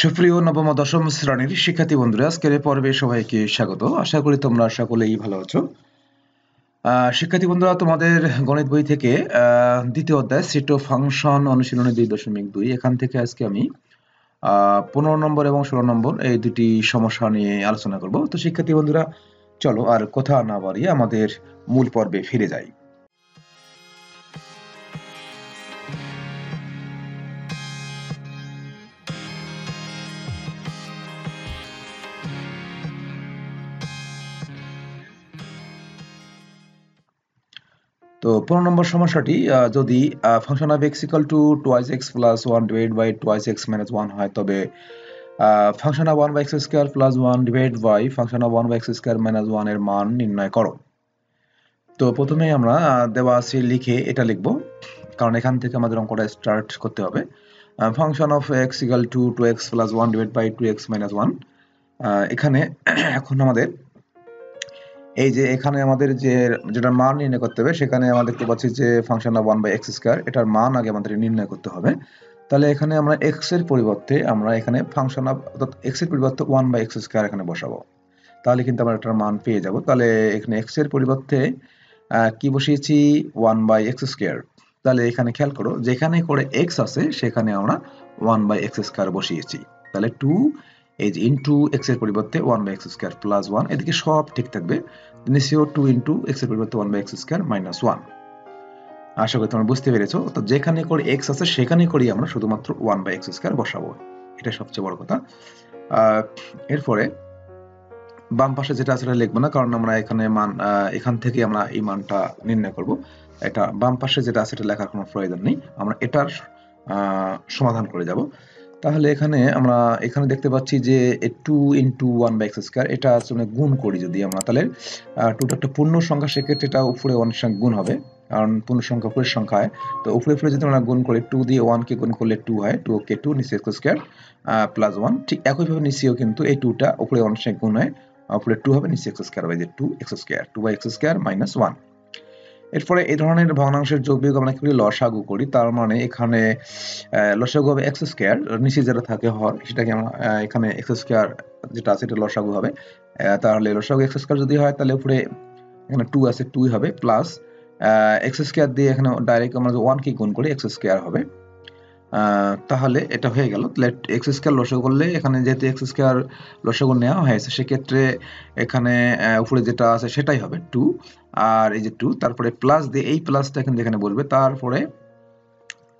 সুপ্রিয় নবম ও দশম শ্রেণীর শিক্ষার্থী বন্ধুরা, আজকের পর্বে সবাইকে স্বাগত। আশা করি তোমরা সকলেই ভালো আছো। শিক্ষার্থী বন্ধুরা, তোমাদের গণিত বই থেকে দ্বিতীয় অধ্যায় সেট অফ ফাংশন অনুশীলনী 2.2 এখান থেকে আজকে আমি 15 নম্বর এবং 16 নম্বর এই দুটি সমস্যা নিয়ে আলোচনা করব। তো শিক্ষার্থী বন্ধুরা, চলো আর কথা না বাড়িয়ে আমাদের মূল পর্বে ফিরে যাই। তো 15 নম্বর সমস্যাটি, যদি function of x equal to twice x plus 1 divide by twice x minus 1 হয়, তবে function of 1 by x square plus 1 divide by function of 1 by x square minus 1 এর মান নির্ণয় করো। তো প্রথমে আমরা দেওয়া আছে লিখে এটা লিখব, কারণ এখান থেকে আমাদের অঙ্কটা স্টার্ট করতে হবে। Function of x equal to 2x plus 1 divide by 2x minus 1। এখানে এখন আমাদের এই যে এখানে আমাদের যেটা মান নির্ণয় করতে হবে, সেখানে আমরা দেখতে পাচ্ছি যে function of 1 by x square, এটার মান আগে আমাদের নির্ণয় করতে হবে। তাহলে এখানে আমরা x এর পরিবর্তে আমরা এখানে ফাংশন অফ অর্থাৎ x এর পরিবর্তে 1 বাই x স্কয়ার এখানে বসাবো, তাহলে কিন্তু আমরা এটার মান পেয়ে যাব। তাহলে এখানে x এর পরিবর্তে কি বসিয়েছি, 1 বাই x স্কয়ার। তাহলে এখানে খেয়াল করো, যেখানে করে x আছে সেখানে আমরা 1 বাই x স্কয়ার বসিয়েছি। তাহলে 2 এই যে ইনটু x এর পরিবর্তে 1 বাই x স্কয়ার প্লাস 1, এদিকে সব ঠিক থাকবে। নিচেও 2 ইনটু x এর পরিবর্তে 1 বাই x স্কয়ার মাইনাস 1। আশা করি তোমরা বুঝতে পেরেছো। তো যেখানে করে x আছে সেখানে করি আমরা শুধুমাত্র 1 বাই x স্কয়ার বসাবো, এটা সবচেয়ে বড় কথা। এরপরে বাম পাশে যেটা আছে সেটা লিখবো না, কারণ আমরা এখানে মান এখান থেকে আমরা এই মানটা নির্ণয় করব। এটা বাম পাশে যেটা আছে এটা লেখার কোনো প্রয়োজন নেই, আমরা এটার সমাধান করে যাব। তাহলে এখানে আমরা এখানে দেখতে পাচ্ছি যে 2 ইনটু 1 বাই x স্কয়ার, এটা আসলে গুণ করি যদি আমরা, তাহলে 2টা একটা পূর্ণ সংখ্যা, সেক্ষেত্রে এটা উপরে 1 এর সঙ্গে গুণ হবে, কারণ পূর্ণ সংখ্যা উপরের সংখ্যা হয়। তো উপরে যদি আমরা গুণ করি, 2 দিয়ে 1 কে গুণ করলে 2 হয়, 2 কে 2 নিচে x স্কয়ার প্লাস 1। ঠিক একইভাবে নিচেও কিন্তু এই 2টা উপরে 1 এর সঙ্গে গুণ হয়, উপরে 2 হবে, নিচে x square by 2x square, 2 by x square minus 1। এরপরে এই ধরনের ভগ্নাংশের যোগ বিয়োগ আমরা কি করি, লসাগু করি। তার মানে এখানে লসাগু হবে x স্কয়ার, নিচে যেটা থাকে হর, সেটাকে আমরা এখানে x স্কয়ার যেটা আছে এটা লসাগু হবে। তাহলে লসাগু x স্কয়ার যদি হয়, তাহলে উপরে এখানে 2 আছে, 2 হবে, প্লাস x স্কয়ার দিয়ে এখানে ডাইরেক্ট আমরা 1 কে গুণ করি, x স্কয়ার হবে। তাহলে এটা হয়ে গেল। তাহলে x স্কয়ার লসাগু করলে, এখানে যেহেতু x স্কয়ার লসাগু নেওয়া হয়েছে, সেক্ষেত্রে এখানে উপরে যেটা আছে সেটাই হবে 2, আর এই যে 2 তারপরে প্লাস দিয়ে এই প্লাসটা এখানে বলবে, তারপরে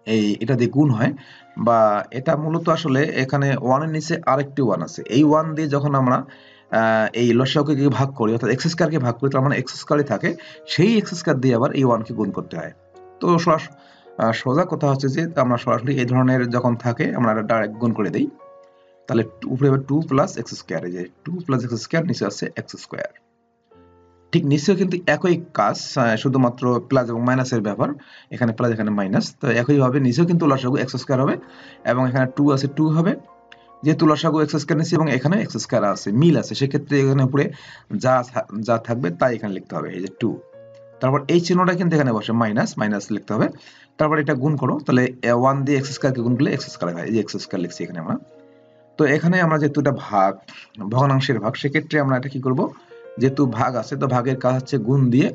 এই এটা দিয়ে গুণ হয়, বা এটা মূলত আসলে এখানে 1 এর নিচে আরেকটি 1 আছে, এই 1 দিয়ে যখন আমরা এই লসাগুকে ভাগ করি, অর্থাৎ x স্কয়ারকে ভাগ করি, তার মানে x স্কয়ারই থাকে, সেই x স্কয়ার দিয়ে আবার এই 1 কে গুণ করতে হয়। তো সোজা কথা হচ্ছে যে আমরা সরাসরি এই ধরনের যখন থাকে আমরা ডাইরেক্ট গুণ করে দেই। তাহলে উপরে হবে 2 প্লাস x স্কয়ার, এই যে 2 প্লাস x স্কয়ার, নিচে আছে x স্কয়ার। ঠিক নিচেও কিন্তু একই কাজ, শুধুমাত্র প্লাস এবং মাইনাসের ব্যাপার, এখানে প্লাস এখানে মাইনাস। তো একইভাবে নিচেও কিন্তু লসাগু x স্কয়ার হবে, এবং এখানে 2 আছে, 2 হবে, যেহেতু লসাগু x স্কয়ার নিচে এবং এখানে x স্কয়ার আছে, মিল আছে, সেক্ষেত্রে এখানে উপরে যা থাকবে তাই এখানে লিখতে হবে, এই যে 2। তারপর এই চিহ্নটা কিন্তু এখানে বসে, মাইনাস মাইনাস লিখতে হবে। তারপর এটা গুণ করো, তাহলে 1 দিয়ে x স্কয়ার কে গুণ করলে x স্কয়ার হয়, এই যে x স্কয়ার লিখছি এখানে আমরা। তো এখানে আমরা যেহেতু এটা ভগ্নাংশের ভাগ, সেক্ষেত্রে আমরা এটা কি করব, যেহেতু ভাগ আছে, তো ভাগের কাজ হচ্ছে গুণ দিয়ে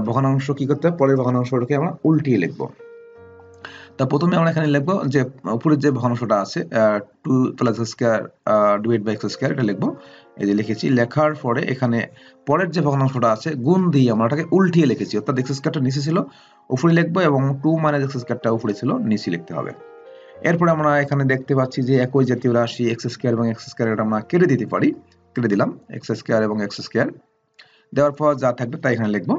ভগ্নাংশ কি করতে হবে, পরের ভগ্নাংশটাকে আমরা উল্টিয়ে লিখব। তা প্রথমে আমরা এখানে লিখব যে উপরের যে ভগ্নাংশটা আছে 2 plus x square divide by x square, এটা লিখব, এই যে লিখেছি। লেখার পরে এখানে পরের যে ভগ্নাংশটা আছে গুণ দিয়ে আমরা এটাকে উল্টিয়ে লিখেছি, অর্থাৎ x স্কয়ারটা নিচে ছিল উপরে লিখব, এবং 2 মাইনাস x স্কয়ারটা উপরে ছিল নিচে লিখতে হবে। এরপর আমরা এখানে দেখতে পাচ্ছি যে একই জাতীয় রাশি x স্কয়ার এবং x স্কয়ার, এটা আমরা কেটে দিতে পারি, কেটে দিলাম x স্কয়ার এবং x স্কয়ার। দেওয়ার পর যা থাকবে তাই এখানে লিখব।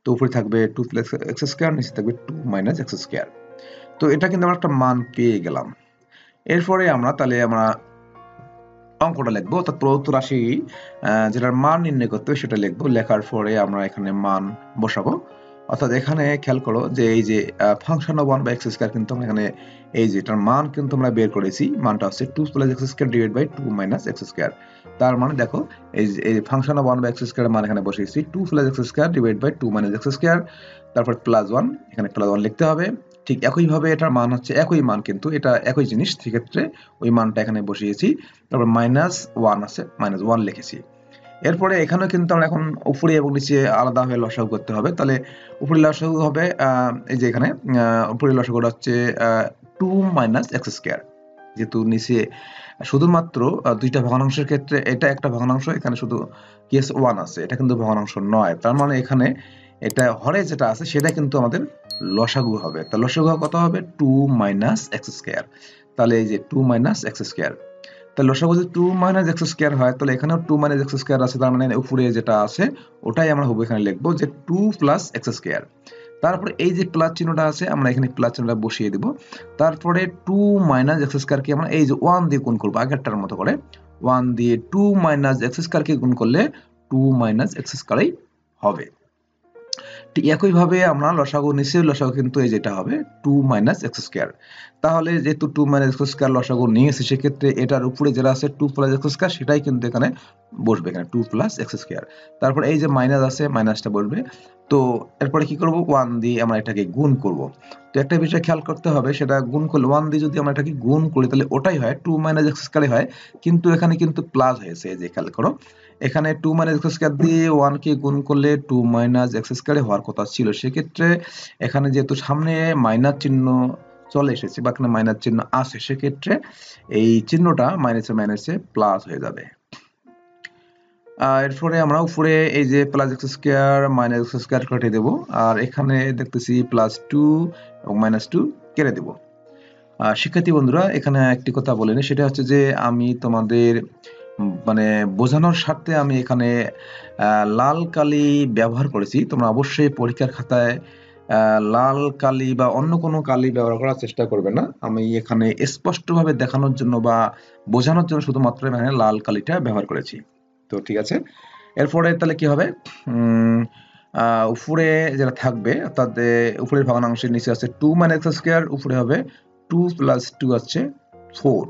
তো উপরে থাকবে 2 প্লাস x স্কয়ার, নিচে থাকবে 2 মাইনাস x স্কয়ার। তো এটা কিন্তু আমরা একটা মান পেয়ে গেলাম। এরপরে আমরা অঙ্কটা লিখবো, অর্থাৎ প্রদত্ত রাশি যেটার মান নির্ণয় করতে হবে সেটা লিখবো। লেখার পরে আমরা এখানে মান বসাবো, অর্থাৎ এখানে খেয়াল করো যে এই যে function of 1 by x square, কিন্তু আমরা এখানে এই যে এটার মান কিন্তু আমরা বের করেছি, মানটা হচ্ছে 2 plus x square divide by 2 minus x square. তার মানে দেখো এই function of 1 by x square মান এখানে বসিয়েছি 2 plus x square divide by 2 minus x square, তারপর প্লাস 1, এখানে প্লাস 1 লিখতে হবে, ঠিক একইভাবে এটার মান হচ্ছে একই মান, কিন্তু এটা একই জিনিস, সেক্ষেত্রে ওই মানটা এখানে বসিয়েছি। তারপর -1 আছে, -1 লিখেছি। এরপরে এখানেও কিন্তু আমরা এখন উপরে এবং নিচে আলাদা হয়ে লসাগু করতে হবে। তাহলে উপরে লসাগু হবে এই যে এখানে উপরে লসাগুটা হচ্ছে 2 - x²। যেহেতু নিচে শুধুমাত্র দুইটা ভগ্নাংশের ক্ষেত্রে এটা একটা ভগ্নাংশ, এখানে শুধু কেস 1 আছে, এটা কিন্তু ভগ্নাংশ নয়। তার মানে এখানে এটা হরে যেটা আছে সেটা কিন্তু আমাদের লসাগু হবে। তাহলে লসাগু কত হবে? 2 - x²। তাহলে এই যে 2 - x²। তাহলে লসাগু যদি 2 - x² হয়, তাহলে এখানেও 2 - x² আছে, তার মানে উপরে যেটা আছে ওটাই আমরা হবে এখানে লিখবো যে 2 + x²। তারপরে এই যে প্লাস চিহ্নটা আছে, আমরা এখানে প্লাস চিহ্নটা বসিয়ে দিব। তারপরে 2 - x² কে আমরা এই যে 1 দিয়ে গুণ করব, আগেরটার মতো করে 1 দিয়ে 2 - x² কে গুণ করলে 2 - x² হবে। ঠিক একইভাবে আমরা লসাগু নিচের লসাগু কিন্তু এই যেটা হবে 2 - x²। তাহলে যেহেতু 2 - x² লসাগু নিয়েছি, সেক্ষেত্রে এটার উপরে যেটা আছে 2 + x² সেটাই কিন্তু এখানে বসবে, এখানে 2 + x²। তারপর এই যে মাইনাস আছে, মাইনাসটা বসবে। তো এরপরে কি করব? 1 দিয়ে আমরা এটাকে গুণ করব। তো একটা বিষয় খেয়াল করতে হবে, সেটা গুণ করলে 1 দিয়ে যদি আমরা এটাকে গুণ করি তাহলে ওটাই হয় 2 - x² হয়, কিন্তু এখানে কিন্তু প্লাস হয়েছে। এই যে খেয়াল করো, এখানে 2 - x² দিয়ে 1 কে গুণ করলে 2 - x² হওয়ার কথা ছিল। সেক্ষেত্রে এখানে যেহেতু সামনে মাইনাস চিহ্ন চলে এসেছে বা এখানে মাইনাস চিহ্ন আছে, সেক্ষেত্রে এই চিহ্নটা মাইনাসে মাইনাসে প্লাস হয়ে যাবে। এরপরে আমরা উপরে এই যে +x² -x² কেটে দেব, আর এখানে দেখতেছি +2 এবং -2 কেটে দেব। শিক্ষার্থী বন্ধুরা, এখানে একটি কথা বলে নিই, সেটা হচ্ছে যে আমি তোমাদের মানে বোঝানোর স্বার্থে আমি এখানে লাল কালি ব্যবহার করেছি। তোমরা অবশ্যই পরীক্ষার খাতায় লাল কালি বা অন্য কোনো কালি ব্যবহার করার চেষ্টা করবে না। আমি এখানে স্পষ্টভাবে দেখানোর জন্য বা বোঝানোর জন্য শুধুমাত্র এখানে লাল কালিটা ব্যবহার করেছি। তো ঠিক আছে, এরপরে তাহলে কি হবে? উপরে যেটা থাকবে, অর্থাৎ উপরের ভগ্নাংশের নিচে আছে 2 - x², উপরে হবে 2 + 2 আছে 4।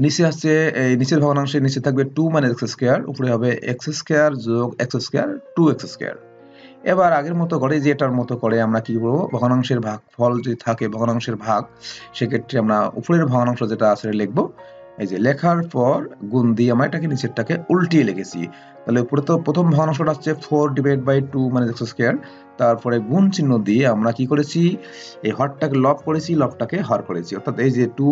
নিচে আছে এই নিচের ভগ্নাংশের নিচে থাকবে 2 - x², উপরে হবে x² + x², 2x²। এবার আগের মতো করে, যে এটার মতো করে আমরা কি করব? ভগ্নাংশের ভাগফল যদি থাকে, ভগ্নাংশের ভাগ, সেক্ষেত্রে আমরা উপরের ভগ্নাংশ যেটা আছে লিখব। এই যে লেখার পর গুণ দিয়ে আমরা এটাকে নিচেরটাকে উল্টিয়ে লিখেছি। তাহলে উপরে তো প্রথম ভগ্নাংশটা হচ্ছে 4/2 - x², তারপরে গুণ চিহ্ন দিয়ে আমরা কি করেছি? এই হরটাকে লব করেছি, লবটাকে হর করেছি। অর্থাৎ এই যে 2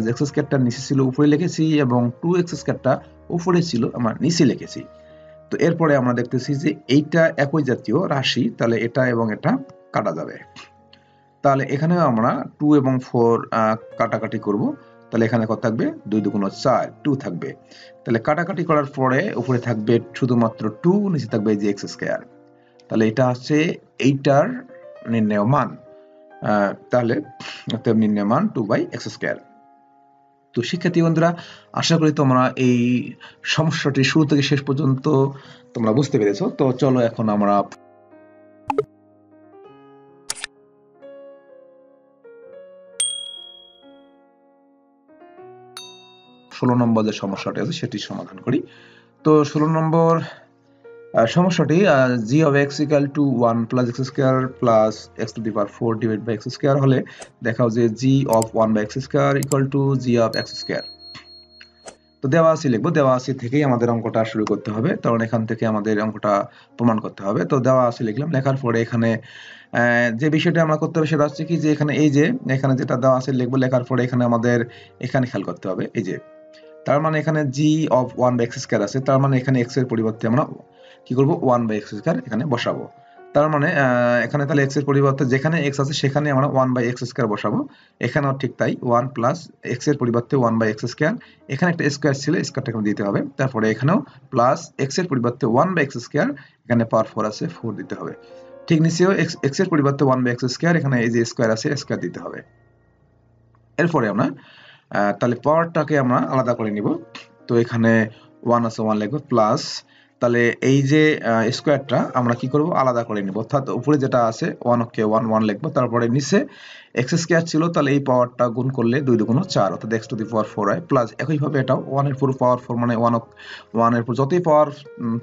- x²টা নিচে ছিল, উপরে লিখেছি, এবং 2x²টা উপরে ছিল, আমরা নিচে লিখেছি। তো এরপরে আমরা দেখতেছি যে এইটা একই জাতীয় রাশি, তাহলে এটা এবং এটা কাটা যাবে। তাহলে এখানেও আমরা 2 এবং 4 কাটাকাটি করব। তাহলে এখানে কত থাকবে? 2 × 2 = 4, 2 থাকবে। তাহলে কাটাকাটি করার পরে উপরে থাকবে শুধুমাত্র 2, নিচে থাকবে যে x²। তাহলে এটা হচ্ছে এইটার নির্ণেয় মান। তাহলে অতএব নির্ণেয় মান 2/x²। তো শিক্ষার্থী বন্ধুরা, আশা করি তোমরা এই সমস্যাটি শুরু থেকে শেষ পর্যন্ত তোমরা বুঝতে পেরেছো। তো চলো এখন আমরা 16 নম্বর যে সমস্যাটি আছে সেটি সমাধান করি। তো 16 নম্বর সমস্যাটি g of x = 1 + x² + x⁴ হলে দেখাও যে g of 1/x² = g of x²। তো দেওয়া আছে লিখবো, দেওয়া আছে থেকেই আমাদের অঙ্কটা শুরু করতে হবে, কারণ এখান থেকে আমাদের অঙ্কটা প্রমাণ করতে হবে। তো দেওয়া আছে লিখলাম, লেখার পরে এখানে যে বিষয়টা আমরা করতে হবে সেটা হচ্ছে কি, যে এখানে এই যে এখানে যেটা দেওয়া আছে লিখবো, লেখার পরে এখানে আমাদের এখানে খেয়াল করতে হবে। এই যে তার মানে এখানে g of 1/x² আছে, তার মানে এখানে x এর পরিবর্তে আমরা কি করব? 1/x² এখানে বসাবো। তার মানে এখানে তাহলে x এর পরিবর্তে যেখানে x আছে সেখানে আমরা 1/x² বসাবো। এখানেও ঠিক তাই, 1 + x এর পরিবর্তে 1/x², এখানে একটা স্কয়ার ছিল, স্কয়ারটা এখানে দিতে হবে। তারপরে এখানেও প্লাস x এর পরিবর্তে 1/x², এখানে পাওয়ার 4 আছে, 4 দিতে হবে। ঠিক নিচেও x এর পরিবর্তে 1/x², এখানে এই যে স্কয়ার আছে, স্কয়ার দিতে হবে। এরপরে আমরা তাহলে পাওয়ারটাকে আমরা আলাদা করে নিব। তো এখানে 1 আছে, 1 লিখব, প্লাস তাহলে এই যে স্কয়ারটা আমরা কি করব আলাদা করে নিব, অর্থাৎ উপরে যেটা আছে 1 কে 1 1 লিখব, তারপরে নিচে x স্কয়ার ছিল, তাহলে এই পাওয়ারটা গুণ করলে 2 2 4 অর্থাৎ x টু দি পাওয়ার 4 হয়, প্লাস একই ভাবে এটাও 1 এর পুরো পাওয়ার 4 মানে 1 এর পুরো যতই পাওয়ার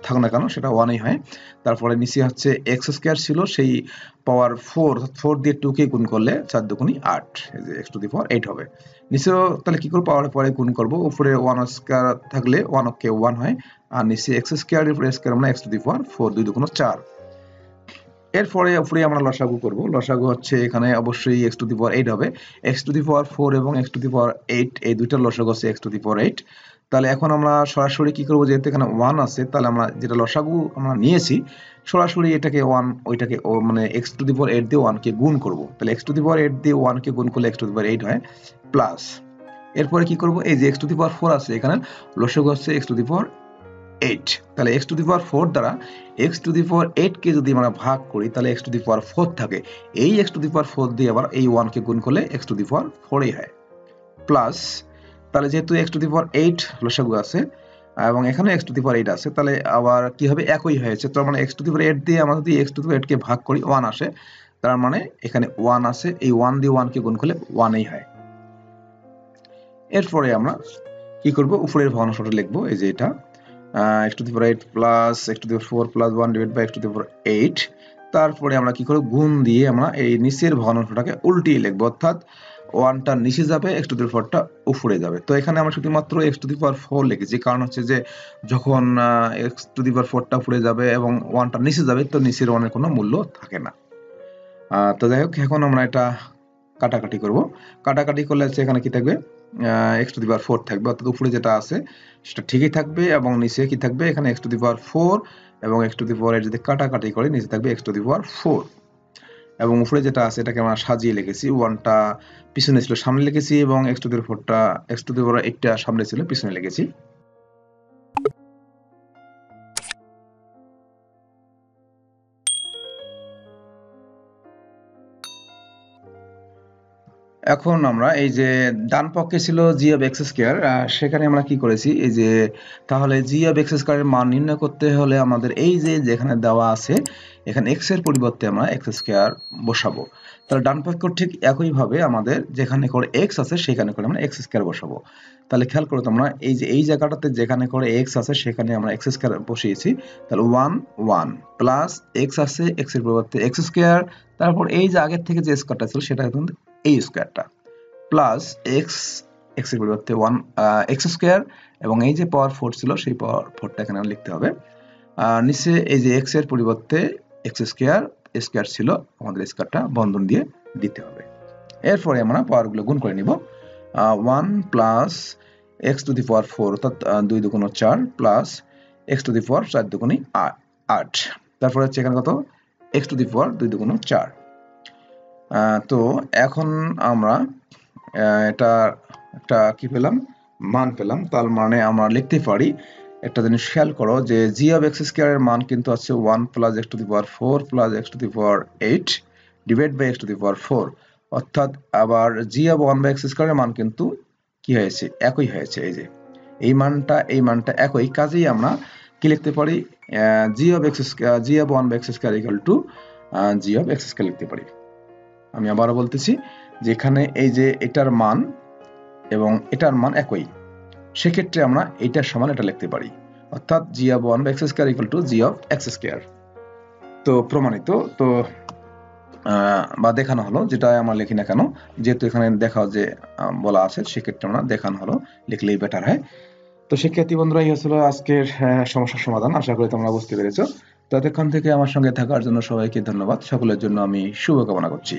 থাক না কেন সেটা 1ই হয়। তারপরে নিচে হচ্ছে x স্কয়ার ছিল, সেই পাওয়ার 4 অর্থাৎ 4 দিয়ে 2 কে গুণ করলে 4 2 8, এই যে x টু দি পাওয়ার 8 হবে। নিচেও তাহলে কি করব পাওয়ারের পরে গুণ করব, উপরে 1 স্কয়ার থাকলে 1 কে 1 হয়, আর নিচে x স্কয়ার এর উপরে স্কয়ার মানে x টু দি পাওয়ার 4 2 2 4। এরপরে উপরে আমরা লসাগু করব, লসাগু হচ্ছে এখানে অবশ্যই x টু দি পাওয়ার 8 হবে, x টু দি পাওয়ার 4 এবং x টু দি পাওয়ার 8 এই দুইটার লসাগু হচ্ছে x টু দি পাওয়ার 8। তাহলে এখন আমরা সরাসরি কি করব, যেহেতু এখানে 1 আছে তাহলে আমরা যেটা লসাগু আমরা নিয়েছি সরাসরি এটাকে 1 ওইটাকে মানে x টু দি পাওয়ার 8 দিয়ে 1 কে গুণ করব, তাহলে x টু দি পাওয়ার 8 দিয়ে 1 কে গুণ করলে x টু দি পাওয়ার 8 হয়, প্লাস এরপরে কি করব এই যে x টু দি পাওয়ার 4 আছে এখানে লসাগু হচ্ছে x টু দি পাওয়ার 8, তাহলে x টু দি পাওয়ার 4 দ্বারা x টু দি পাওয়ার 8 কে যদি আমরা ভাগ করি তাহলে x টু দি পাওয়ার 4 থাকে, এই x টু দি পাওয়ার 4 দিয়ে আবার এই 1 কে গুণ করলে x টু দি পাওয়ার 4 ই হয়, প্লাস তাহলে যেহেতু x টু দি পাওয়ার 8 লসাগু আছে এবং এখানে x টু দি পাওয়ার 8 আছে, তাহলে আবার কি হবে একই হয়েছে, তার মানে x টু দি পাওয়ার 8 দিয়ে আমরা যদি x টু দি পাওয়ার 8 কে ভাগ করি 1 আসে, তার মানে এখানে 1 আছে, এই 1 দিয়ে 1 কে গুণ করলে 1 ই হয়। এরপরে আমরা কি করব উপরের ভগ্নাংশটা লিখব, এই যে এটা x to the power 8 plus x to the power 4 plus 1 divide by x to the power 8, তারপরে আমরা কি করব গুণ দিয়ে আমরা এই নিচের ভগ্নাংশটাকে উল্টিয়ে লিখব, অর্থাৎ 1টা নিচে যাবে x টু দি পাওয়ার 4টা উপরে যাবে। তো এখানে আমরা শুধুমাত্র x টু দি পাওয়ার 4 লিখেছি, কারণ হচ্ছে যে যখন x টু দি পাওয়ার 4টা উপরে যাবে এবং 1টা নিচে যাবে তো নিচের 1 এর কোনো মূল্য থাকে না। তো যাই হোক এখন আমরা এটা কাটাকাটি করব, কাটাকাটি করলে এখানে কি থাকবে x টু দি পাওয়ার 4 থাকবে, অর্থাৎ উপরে যেটা আছে সেটা ঠিকই থাকবে এবং নিচে কি থাকবে এখানে x টু দি পাওয়ার 4 এবং x টু দি পাওয়ার 8 যদি কাটাকাটি করি নিচে থাকবে x টু দি পাওয়ার 4 এবং উপরে যেটা আছে এটাকে আমরা সাজিয়ে লিখেছি, 1টা পিছনে ছিল সামনে লিখেছি এবং x টু দি পাওয়ার 4টা x টু দি পাওয়ার 8টা সামনে ছিল পিছনে লিখেছি। এখন আমরা এই যে ডান পক্ষে ছিল g অফ x স্কয়ার, সেখানে আমরা কি করেছি এই যে তাহলে g অফ x স্কয়ারের মান নির্ণয় করতে হলে আমাদের এই যে যেখানে দেওয়া আছে এখানে x এর পরিবর্তে আমরা x স্কয়ার বসাবো, তাহলে ডান পক্ষ ঠিক একই ভাবে আমাদের যেখানে করে x আছে সেখানে করে আমরা x স্কয়ার বসাবো। তাহলে খেয়াল করো তোমরা এই যে এই জায়গাটাতে যেখানে করে x আছে সেখানে আমরা x স্কয়ার বসিয়েছি, তাহলে 1 1 প্লাস x আছে x এর পরিবর্তে x স্কয়ার, তারপর এই যে আগের থেকে যে স্কয়ারটা ছিল সেটা কিন্তু এই স্কয়ারটা প্লাস x x এর পরিবর্তে 1 x স্কয়ার এবং এই যে পাওয়ার 4 ছিল সেই পাওয়ার 4টা এখানে লিখতে হবে, নিচে এই যে x এর পরিবর্তে x স্কয়ার স্কয়ার ছিল আমাদের স্কয়ারটা বন্ধন দিয়ে দিতে হবে। এরপরে আমরা পাওয়ারগুলো গুণ করে নিব, 1 plus x to the power 4 অর্থাৎ 2 2 4 plus x to the power 4 2 8, তারপরে হচ্ছে এখানে কত x টু দি পাওয়ার 2 2 4। তো এখন আমরা এটা একটা কি পেলাম মান পেলাম, তার মানে আমরা লিখতে পারি একটা জিনিস খেয়াল করো যে g অফ x স্কয়ার এর মান কিন্তু আছে 1 plus x to the power 4 plus x to the power 8 divide by x to the power 4, অর্থাৎ আবার g of 1 by x square এর মান কিন্তু কি হয়েছে একই হয়েছে, এই যে এই মানটা একই, কাজেই আমরা কি লিখতে পারি g of 1 by x square equal to g of x square লিখতে পারি। আমি আবারও বলতেছি যে এখানে এই যে এটার মান এবং এটার মান একই, সেক্ষেত্রে আমরা এটার সমান এটা লিখতে পারি, অর্থাৎ g of 1 by x square equal to g of x square. তো প্রমাণিত, তো বা দেখানো হলো, যেটা আমরা লিখি না কেন যেহেতু এখানে দেখা যে বলা আছে সেক্ষেত্রে আমরা দেখানো হলো লিখলেই বেটার হয়। তো শিক্ষার্থী বন্ধুরা এই হলো আজকের সমস্যার সমাধান, আশা করি তোমরা বুঝতে পেরেছো। তো এতক্ষণ থেকে আমার সঙ্গে থাকার জন্য সবাইকে ধন্যবাদ, সকলের জন্য আমি শুভকামনা করছি।